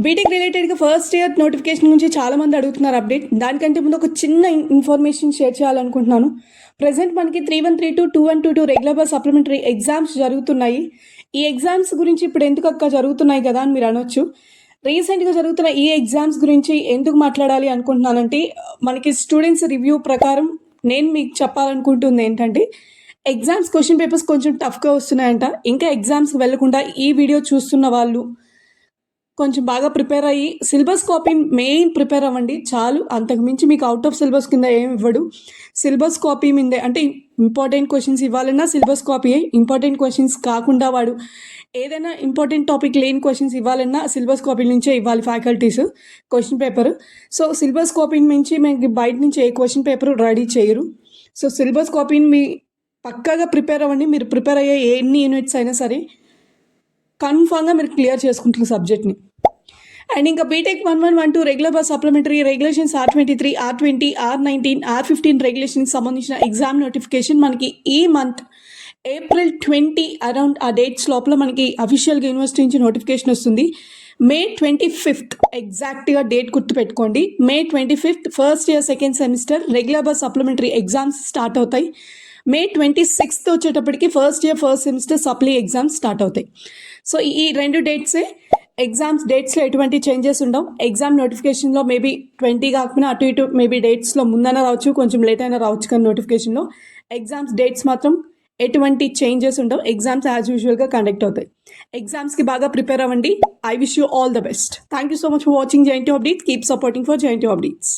BTech రిలేటెడ్గా first year notification గురించి చాలామంది అడుగుతున్నారు అప్డేట్. దానికంటే ముందు ఒక చిన్న ఇన్ఫర్మేషన్ షేర్ చేయాలనుకుంటున్నాను. ప్రజెంట్ మనకి 3132, 2122 రెగ్యులర్ బస్ సప్లిమెంటరీ ఎగ్జామ్స్ జరుగుతున్నాయి. ఈ ఎగ్జామ్స్ గురించి ఇప్పుడు ఎందుకు అక్క జరుగుతున్నాయి కదా అని మీరు అనొచ్చు. రీసెంట్గా జరుగుతున్న ఈ ఎగ్జామ్స్ గురించి ఎందుకు మాట్లాడాలి అనుకుంటున్నానంటే, మనకి స్టూడెంట్స్ రివ్యూ ప్రకారం నేను మీకు చెప్పాలనుకుంటుంది ఏంటంటే, ఎగ్జామ్స్ క్వశ్చన్ పేపర్స్ కొంచెం టఫ్గా వస్తున్నాయంట. ఇంకా ఎగ్జామ్స్కి వెళ్లకుండా ఈ వీడియో చూస్తున్న వాళ్ళు కొంచెం బాగా ప్రిపేర్ అయ్యి సిలబస్ కాపీ మెయిన్ ప్రిపేర్ అవ్వండి చాలు. అంతకు మించి మీకు అవుట్ ఆఫ్ సిలబస్ కింద ఏమి ఇవ్వడు. సిలబస్ కాపీ మీదే అంటే ఇంపార్టెంట్ క్వశ్చన్స్ ఇవ్వాలన్నా సిలబస్ కాపీయే. ఇంపార్టెంట్ క్వశ్చన్స్ కాకుండా వాడు ఏదైనా ఇంపార్టెంట్ టాపిక్ లేని క్వశ్చన్స్ ఇవ్వాలన్నా సిలబస్ కాపీ నుంచే ఇవ్వాలి faculties question paper. So syllabus కాపీని మించి మీకు బయట నుంచి ఏ క్వశ్చన్ పేపర్ రెడీ చేయరు. సో సిలబస్ కాపీని మీ పక్కాగా ప్రిపేర్ అవ్వండి. మీరు ప్రిపేర్ అయ్యే ఎన్ని యూనిట్స్ అయినా సరే కన్ఫామ్గా మీరు క్లియర్ చేసుకుంటున్న సబ్జెక్ట్ని. అండ్ ఇంకా BTech 1112 regular plus supplementary regulations R23, R20, R19, R15 రెగ్యులేషన్కి సంబంధించిన ఎగ్జామ్ నోటిఫికేషన్ మనకి ఈ మంత్ April 20 అరౌండ్ ఆ డేట్స్ లోపల మనకి అఫీషియల్గా యూనివర్సిటీ నుంచి నోటిఫికేషన్ వస్తుంది. May 25 ఎగ్జాక్ట్గా డేట్ గుర్తుపెట్టుకోండి. May 25 first year second semester regular plus supplementary exams start అవుతాయి. May 26 వచ్చేటప్పటికి first year first semester supply exams start అవుతాయి. సో ఈ రెండు డేట్సే ఎగ్జామ్స్ డేట్స్లో ఎటువంటి చేంజెస్ ఉండవు. ఎగ్జామ్ నోటిఫికేషన్లో మేబీ 20 కాకపోయినా అటు ఇటు మేబీ డేట్స్లో ముందైనా రావచ్చు, కొంచెం లేట్ అయినా రావచ్చు. కానీ నోటిఫికేషన్లో ఎగ్జామ్స్ డేట్స్ మాత్రం ఎటువంటి చేంజెస్ ఉండవు. ఎగ్జామ్స్ యాజ్ యూజువల్గా కండక్ట్ అవుతాయి. ఎగ్జామ్స్కి బాగా ప్రిపేర్ అవ్వండి. I wish you all the best. Thank you so much for watching JNTU updates. Keep supporting for JNTU updates.